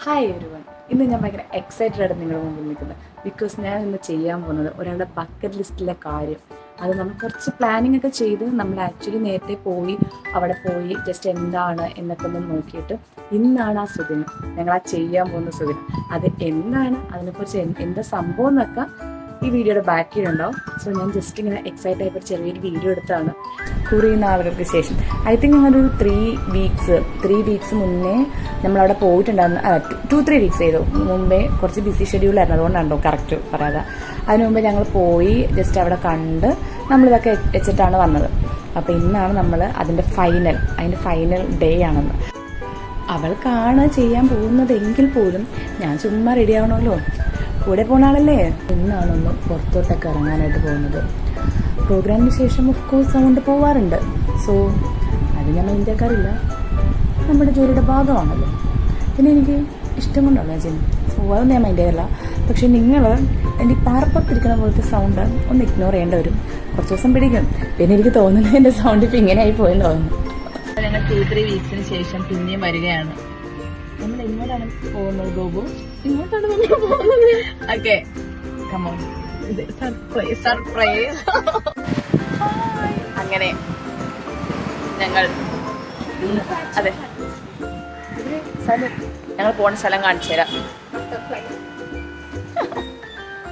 Hi everyone, ഇന്ന് ഞാൻ ഭയങ്കര എക്സൈറ്റഡ് ആയിട്ട് നിങ്ങളുടെ മുമ്പിൽ നിൽക്കുന്നത്. ബിക്കോസ് ഞാൻ ഇന്ന് ചെയ്യാൻ പോകുന്നത് ഒരാളുടെ ബക്കറ്റ് ലിസ്റ്റിലെ കാര്യം. അത് നമ്മൾ കുറച്ച് പ്ലാനിങ് ഒക്കെ ചെയ്ത് നമ്മൾ ആക്ച്വലി നേരത്തെ പോയി അവിടെ പോയി ജസ്റ്റ് എന്താണ് എന്നൊക്കെ ഒന്ന് നോക്കിയിട്ട് ഇന്നാണ് ആ സുദിനം, ഞങ്ങൾ ആ ചെയ്യാൻ പോകുന്ന സുദിനം. അത് എന്താണ്, അതിനെക്കുറിച്ച് എന്താ സംഭവം എന്നൊക്കെ ഈ വീഡിയോയുടെ ബാക്കിലുണ്ടാവും. സോ ഞാൻ ജസ്റ്റ് ഇങ്ങനെ എക്സൈറ്റ് ആയപ്പോൾ ചെറിയൊരു വീഡിയോ എടുത്താണ്. കുറേ നാളുകൾക്ക് ശേഷം, ഐ തിങ്ക് ഞങ്ങളൊരു 3 വീക്സ് മുന്നേ നമ്മളവിടെ പോയിട്ടുണ്ടായിരുന്നു. 2-3 വീക്സ് ചെയ്തു മുമ്പേ. കുറച്ച് ബിസി ഷെഡ്യൂളായിരുന്നു, അതുകൊണ്ടാണോ കറക്റ്റ് പറയാതെ. അതിനു മുമ്പേ ഞങ്ങൾ പോയി ജസ്റ്റ് അവിടെ കണ്ട് നമ്മളിതൊക്കെ വെച്ചിട്ടാണ് വന്നത്. അപ്പോൾ ഇന്നാണ് നമ്മൾ അതിൻ്റെ ഫൈനൽ ഡേ ആണെന്ന്. അവൾക്കാണ് ചെയ്യാൻ പോകുന്നതെങ്കിൽ പോലും ഞാൻ ചുമ്മാ റെഡി ആവണമല്ലോ, കൂടെ പോണ ആളല്ലേ. ഇന്നാണൊന്ന് പുറത്തോട്ടൊക്കെ ഇറങ്ങാനായിട്ട് പോകുന്നത്. പ്രോഗ്രാമിന് ശേഷം ഓഫ് കോഴ്സ് അതുകൊണ്ട് പോവാറുണ്ട്. സോ അത് ഞാൻ മൈൻഡാക്കാറില്ല, നമ്മുടെ ജോലിയുടെ ഭാഗമാണല്ലോ. പിന്നെ എനിക്ക് ഇഷ്ടം കൊണ്ടാണ് ഞാൻ ചെയ്യുന്നത്. സോ അതൊന്നും ഞാൻ മൈൻഡ് ചെയ്യാറില്ല. പക്ഷെ നിങ്ങൾ എൻ്റെ പാർപ്പത്തിരിക്കുന്ന പോലത്തെ സൗണ്ട് ഒന്ന് ഇഗ്നോർ ചെയ്യേണ്ടി വരും. കുറച്ച് ദിവസം പിടിക്കും. പിന്നെ എനിക്ക് തോന്നുന്നത് എൻ്റെ സൗണ്ട് ഇപ്പം ഇങ്ങനെ ആയി പോയെന്ന് തോന്നുന്നു. ഞങ്ങൾ 2-3 വീക്സിന് ശേഷം പിന്നെയും വരികയാണ്. നമ്മൾ എങ്ങോട്ടാണ് പോകുന്നത് ഗോപു? ഇങ്ങോട്ടാണ് നമ്മൾ പോകുന്നത്. Okay, come on. സർപ്രൈസ്. അങ്ങനെ ഞങ്ങൾ അതെ ഞങ്ങൾ പോകുന്ന സ്ഥലം കാണിച്ചു തരാം.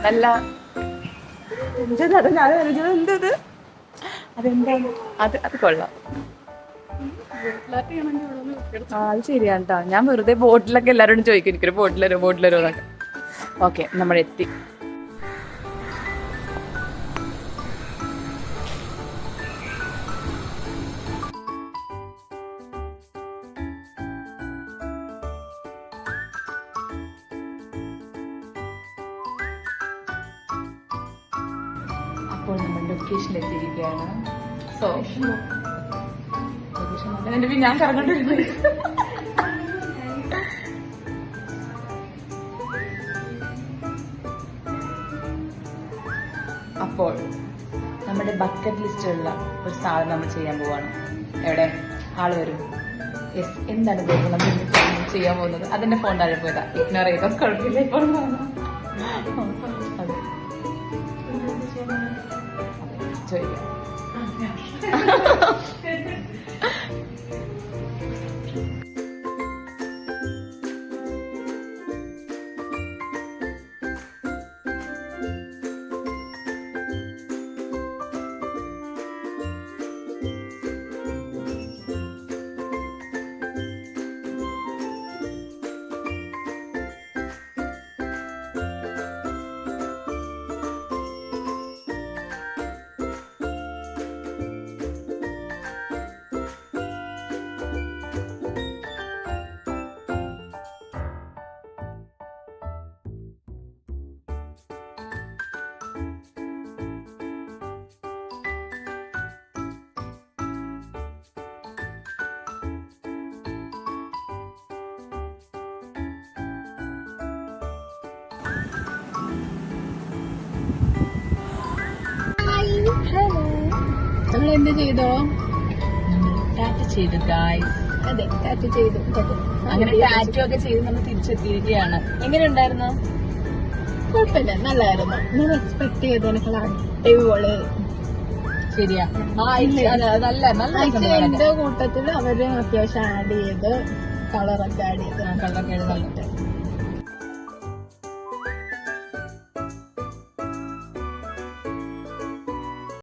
നല്ല എന്തത് അതെന്താണ് അത് കൊള്ളാം. അത് ശരിയാണ് കേട്ടോ. ഞാൻ വെറുതെ ബോട്ടിലൊക്കെ എല്ലാവരോടും ചോദിക്കും, എനിക്കൊരു ബോട്ടിലരോ എന്നൊക്കെ. ഓക്കെ, നമ്മളെത്തി. അപ്പോൾ നമ്മൾ ലൊക്കേഷനിൽ എത്തിയിരിക്കുകയാണ്. സോ ഞാൻ കറങ്ങോണ്ടിരുന്നു. അപ്പോൾ നമ്മുടെ ബക്കറ്റ് ലിസ്റ്റിലുള്ള ഒരു സാധനം നമ്മൾ ചെയ്യാൻ പോവാണ്. എവിടെ ആള് വരും? യെസ്, എന്താണ് നമ്മൾ ചെയ്യാൻ പോകുന്നത്? അതിന്റെ ഫോൺ താഴെ പോയതാ, ഇഗ്നോർ ചെയ്തോ, കുഴപ്പമില്ല. ഇപ്പോൾ അതെ ചോദിക്കാം. നമ്മൾ എന്ത് ചെയ്തോ? ടാറ്റു ചെയ്തു ഗായ്സ്. അതെ, ടാറ്റു ചെയ്തു. അങ്ങനെ ടാറ്റു ഒക്കെ ചെയ്ത് നമ്മൾ തിരിച്ചെത്തിയിരിക്കുകയാണ്. എങ്ങനെ ഉണ്ടായിരുന്നു? കുഴപ്പമില്ല, നല്ലായിരുന്നു. ഞാൻ എക്സ്പെക്ട് ചെയ്തതിനേക്കാൾ അടിപൊളി. ശരിയാ, നല്ല എന്റെ കൂട്ടത്തില് അവര് അത്യാവശ്യം ആഡ് ചെയ്ത് കളറൊക്കെ ആഡ് ചെയ്ത്